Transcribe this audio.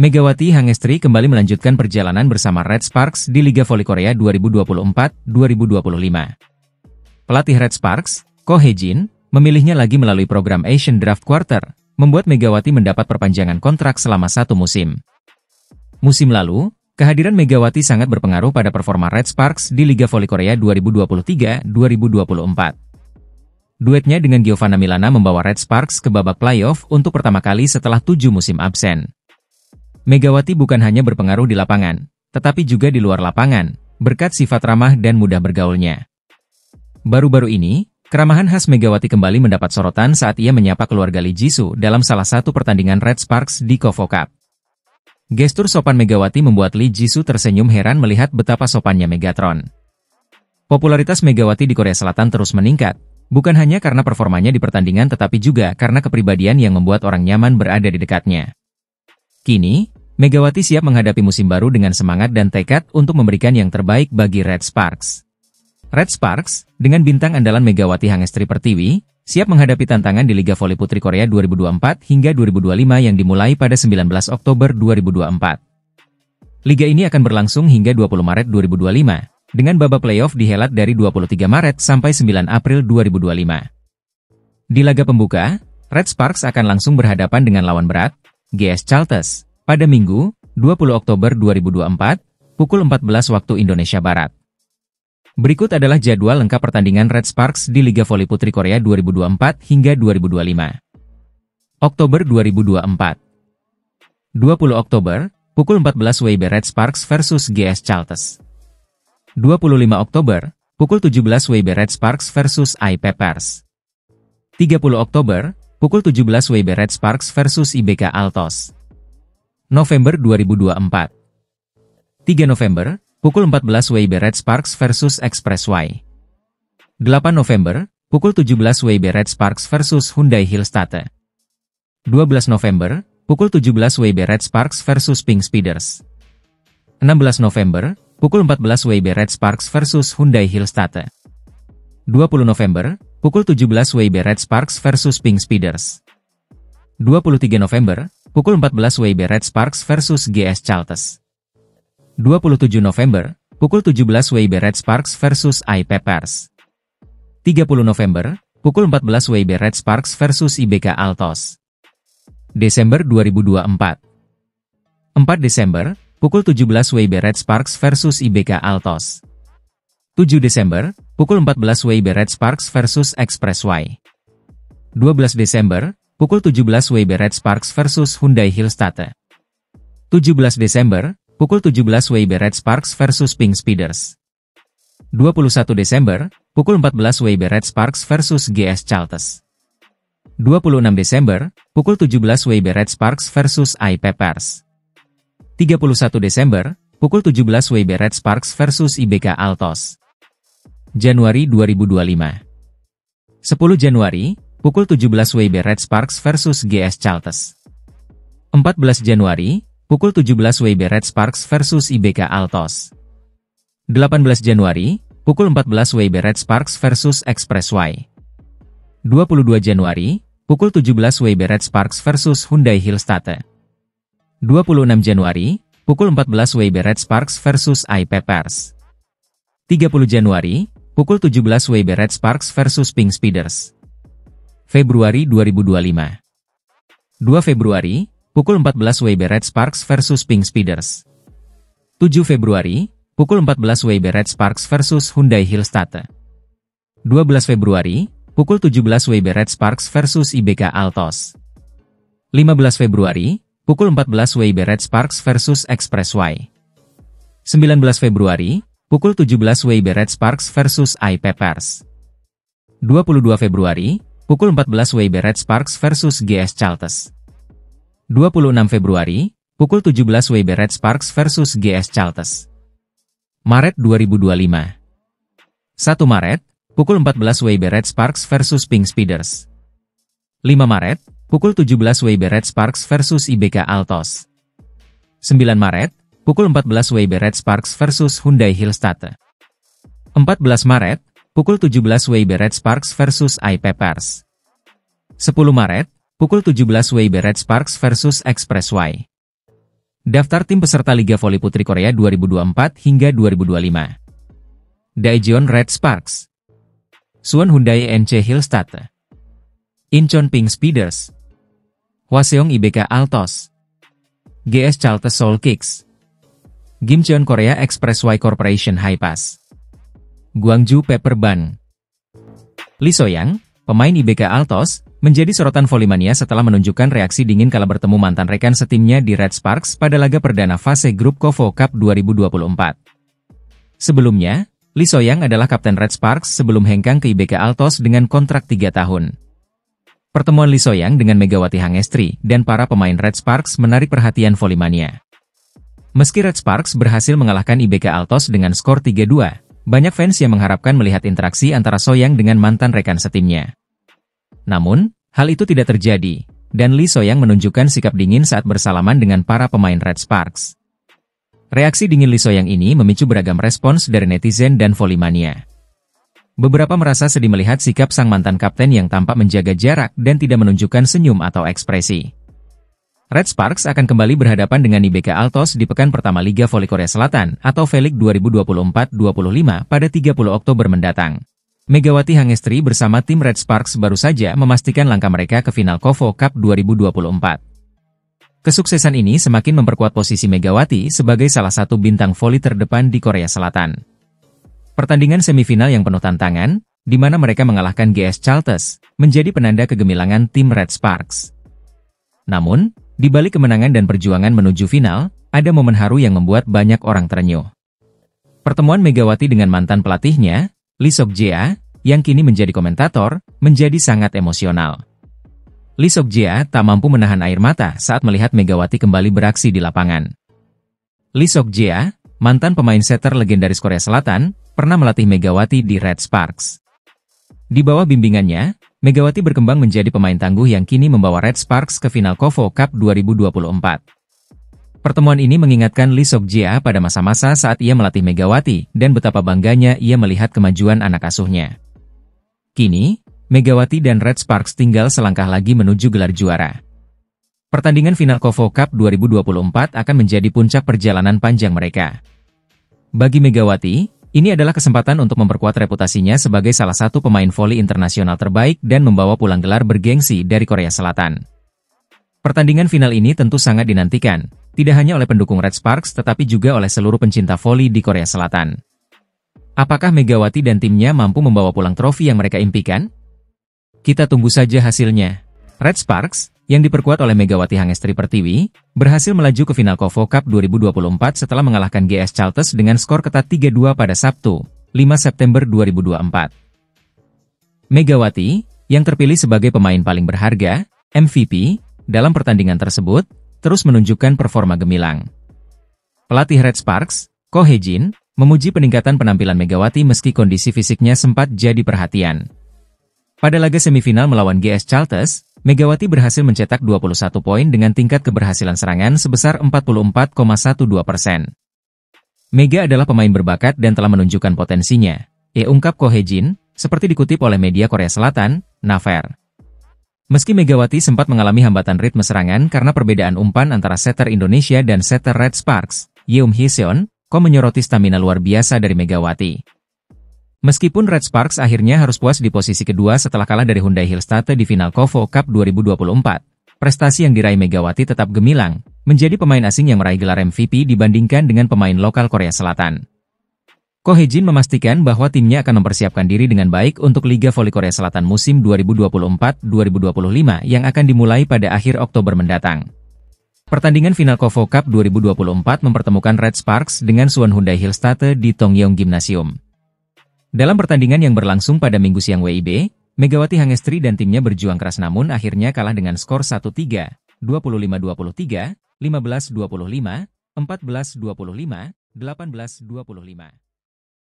Megawati Hangestri kembali melanjutkan perjalanan bersama Red Sparks di Liga Voli Korea 2024-2025. Pelatih Red Sparks, Ko Hye-jin, memilihnya lagi melalui program Asian Draft Quarter, membuat Megawati mendapat perpanjangan kontrak selama 1 musim. Musim lalu, kehadiran Megawati sangat berpengaruh pada performa Red Sparks di Liga Voli Korea 2023-2024. Duetnya dengan Giovanna Milana membawa Red Sparks ke babak playoff untuk pertama kali setelah 7 musim absen. Megawati bukan hanya berpengaruh di lapangan, tetapi juga di luar lapangan, berkat sifat ramah dan mudah bergaulnya. Baru-baru ini, keramahan khas Megawati kembali mendapat sorotan saat ia menyapa keluarga Lee Jisoo dalam salah satu pertandingan Red Sparks di KOFO Cup. Gestur sopan Megawati membuat Lee Jisoo tersenyum heran melihat betapa sopannya Megatron. Popularitas Megawati di Korea Selatan terus meningkat, bukan hanya karena performanya di pertandingan tetapi juga karena kepribadian yang membuat orang nyaman berada di dekatnya. Kini, Megawati siap menghadapi musim baru dengan semangat dan tekad untuk memberikan yang terbaik bagi Red Sparks. Red Sparks, dengan bintang andalan Megawati Hangestri Pertiwi, siap menghadapi tantangan di Liga Voli Putri Korea 2024 hingga 2025 yang dimulai pada 19 Oktober 2024. Liga ini akan berlangsung hingga 20 Maret 2025, dengan babak playoff dihelat dari 23 Maret sampai 9 April 2025. Di laga pembuka, Red Sparks akan langsung berhadapan dengan lawan berat, GS Chalters, pada Minggu, 20 Oktober 2024, pukul 14 waktu Indonesia Barat. Berikut adalah jadwal lengkap pertandingan Red Sparks di Liga Voli Putri Korea 2024 hingga 2025. Oktober 2024. 20 Oktober, pukul 14 WIB Red Sparks versus GS Chalters. 25 Oktober, pukul 17 WIB Red Sparks versus IP Pers. 30 Oktober, pukul 17 WIB Red Sparks versus IBK Altos. November 2024. 3 November, pukul 14 WIB Red Sparks versus Expressway. 8 November, pukul 17 WIB Red Sparks versus Hyundai Hillstate. 12 November, pukul 17 WIB Red Sparks versus Pink Speeders. 16 November, pukul 14 WIB Red Sparks versus Hyundai Hillstate. 20 November, pukul 17 WIB Red Sparks versus Pink Speeders. 23 November, pukul 14 WIB Red Sparks versus GS Chalters. 27 November, pukul 17 WIB Red Sparks versus IP Pers. 30 November, pukul 14 WIB Red Sparks versus IBK Altos. Desember 2024. 4 Desember, pukul 17 WIB Red Sparks versus IBK Altos. 7 Desember, pukul 14 WIB Red Sparks versus Expressway. 12 Desember, pukul 17 WIB Red Sparks versus Hyundai Hillstate. 17 Desember, pukul 17 WIB Red Sparks versus Pink Speeders. 21 Desember, pukul 14 WIB Red Sparks versus GS Chalters. 26 Desember, pukul 17 WIB Red Sparks versus IP Pers. 31 Desember, pukul 17 WIB Red Sparks versus IBK Altos. Januari 2025. 10 Januari, pukul 17 WIB Red Sparks versus GS Chalters. 14 Januari, pukul 17 WIB Red Sparks versus IBK Altos. 18 Januari, pukul 14 WIB Red Sparks versus Expressway. 22 Januari, pukul 17 WIB Red Sparks versus Hyundai Hillstate. 26 Januari, pukul 14 WIB Red Sparks versus IP Pers. 30 Januari, pukul 17 WIB Red Sparks versus Pink Speeders. Februari 2025. 2 Februari, pukul 14 WIB Red Sparks versus Pink Speeders. 7 Februari, pukul 14 WIB Red Sparks versus Hyundai Hillstate. 12 Februari, pukul 17 WIB Red Sparks versus IBK Altos. 15 Februari, pukul 14 WIB Red Sparks versus Expressway. 19 Februari, pukul 17 WIB Red Sparks versus IP Pers. 22 Februari, pukul 14 WIB Red Sparks versus GS Chalters. 26 Februari, pukul 17 WIB Red Sparks versus GS Chalters. Maret 2025. 1 Maret, pukul 14 WIB Red Sparks versus Pink Speeders. 5 Maret, pukul 17 WIB Red Sparks versus IBK Altos. 9 Maret, pukul 14 WIB Red Sparks versus Hyundai Hillstate. 14 Maret, pukul 17 WIB Red Sparks versus IP Pers. 10 Maret, pukul 17 WIB Red Sparks versus Expressway. Daftar tim peserta Liga Voli Putri Korea 2024 hingga 2025. Daejeon Red Sparks, Suwon Hyundai NC Hillstad, Incheon Pink Speeders, Hwaseong IBK Altos, GS Chaltes Seoul Kicks, Gimcheon Korea Expressway Corporation Hipass, Gwangju Pepper Bun. Lee So-young, pemain IBK Altos, menjadi sorotan Volley-mania setelah menunjukkan reaksi dingin kala bertemu mantan rekan setimnya di Red Sparks pada laga perdana fase grup KOFO Cup 2024. Sebelumnya, Lee So-young adalah kapten Red Sparks sebelum hengkang ke IBK Altos dengan kontrak 3 tahun. Pertemuan Lee So-young dengan Megawati Hangestri dan para pemain Red Sparks menarik perhatian Volley-mania. Meski Red Sparks berhasil mengalahkan IBK Altos dengan skor 3-2, banyak fans yang mengharapkan melihat interaksi antara So-young dengan mantan rekan setimnya. Namun, hal itu tidak terjadi, dan Lee So-young menunjukkan sikap dingin saat bersalaman dengan para pemain Red Sparks. Reaksi dingin Lee So-young ini memicu beragam respons dari netizen dan Volley-mania. Beberapa merasa sedih melihat sikap sang mantan kapten yang tampak menjaga jarak dan tidak menunjukkan senyum atau ekspresi. Red Sparks akan kembali berhadapan dengan IBK Altos di pekan pertama Liga Voli Korea Selatan atau V-League 2024-25 pada 30 Oktober mendatang. Megawati Hangestri bersama tim Red Sparks baru saja memastikan langkah mereka ke final KOFO Cup 2024. Kesuksesan ini semakin memperkuat posisi Megawati sebagai salah satu bintang voli terdepan di Korea Selatan. Pertandingan semifinal yang penuh tantangan, di mana mereka mengalahkan GS Chaltes, menjadi penanda kegemilangan tim Red Sparks. Namun, di balik kemenangan dan perjuangan menuju final, ada momen haru yang membuat banyak orang terenyuh. Pertemuan Megawati dengan mantan pelatihnya, Lee Sok-jae, yang kini menjadi komentator, menjadi sangat emosional. Lee Sok-jae tak mampu menahan air mata saat melihat Megawati kembali beraksi di lapangan. Lee Sok-jae, mantan pemain setter legendaris Korea Selatan, pernah melatih Megawati di Red Sparks. Di bawah bimbingannya, Megawati berkembang menjadi pemain tangguh yang kini membawa Red Sparks ke final KOFO Cup 2024. Pertemuan ini mengingatkan Lee Sok-jae pada masa-masa saat ia melatih Megawati dan betapa bangganya ia melihat kemajuan anak asuhnya. Kini, Megawati dan Red Sparks tinggal selangkah lagi menuju gelar juara. Pertandingan final KOFO Cup 2024 akan menjadi puncak perjalanan panjang mereka. Bagi Megawati, ini adalah kesempatan untuk memperkuat reputasinya sebagai salah satu pemain voli internasional terbaik dan membawa pulang gelar bergengsi dari Korea Selatan. Pertandingan final ini tentu sangat dinantikan, tidak hanya oleh pendukung Red Sparks tetapi juga oleh seluruh pencinta voli di Korea Selatan. Apakah Megawati dan timnya mampu membawa pulang trofi yang mereka impikan? Kita tunggu saja hasilnya. Red Sparks, yang diperkuat oleh Megawati Hangestri Pertiwi, berhasil melaju ke final KOFO Cup 2024 setelah mengalahkan GS Chaltes dengan skor ketat 3-2 pada Sabtu, 5 September 2024. Megawati, yang terpilih sebagai pemain paling berharga, MVP, dalam pertandingan tersebut, terus menunjukkan performa gemilang. Pelatih Red Sparks, Ko Hae-jin, memuji peningkatan penampilan Megawati meski kondisi fisiknya sempat jadi perhatian. Pada laga semifinal melawan GS Chaltes, Megawati berhasil mencetak 21 poin dengan tingkat keberhasilan serangan sebesar 44,12%. Mega adalah pemain berbakat dan telah menunjukkan potensinya, ungkap Ko Hae-jin, seperti dikutip oleh media Korea Selatan, Naver. Meski Megawati sempat mengalami hambatan ritme serangan karena perbedaan umpan antara setter Indonesia dan setter Red Sparks, Yeom Hee-seon, Ko menyoroti stamina luar biasa dari Megawati. Meskipun Red Sparks akhirnya harus puas di posisi kedua setelah kalah dari Hyundai Hillstad di final KOFO Cup 2024, prestasi yang diraih Megawati tetap gemilang, menjadi pemain asing yang meraih gelar MVP dibandingkan dengan pemain lokal Korea Selatan. Ko Hae-jin memastikan bahwa timnya akan mempersiapkan diri dengan baik untuk Liga Voli Korea Selatan musim 2024-2025 yang akan dimulai pada akhir Oktober mendatang. Pertandingan final KOFO Cup 2024 mempertemukan Red Sparks dengan Suwon Hyundai Hillstad di Tongyeong Gymnasium. Dalam pertandingan yang berlangsung pada Minggu siang WIB, Megawati Hangestri dan timnya berjuang keras namun akhirnya kalah dengan skor 1-3, 25-23, 15-25, 14-25, 18-25.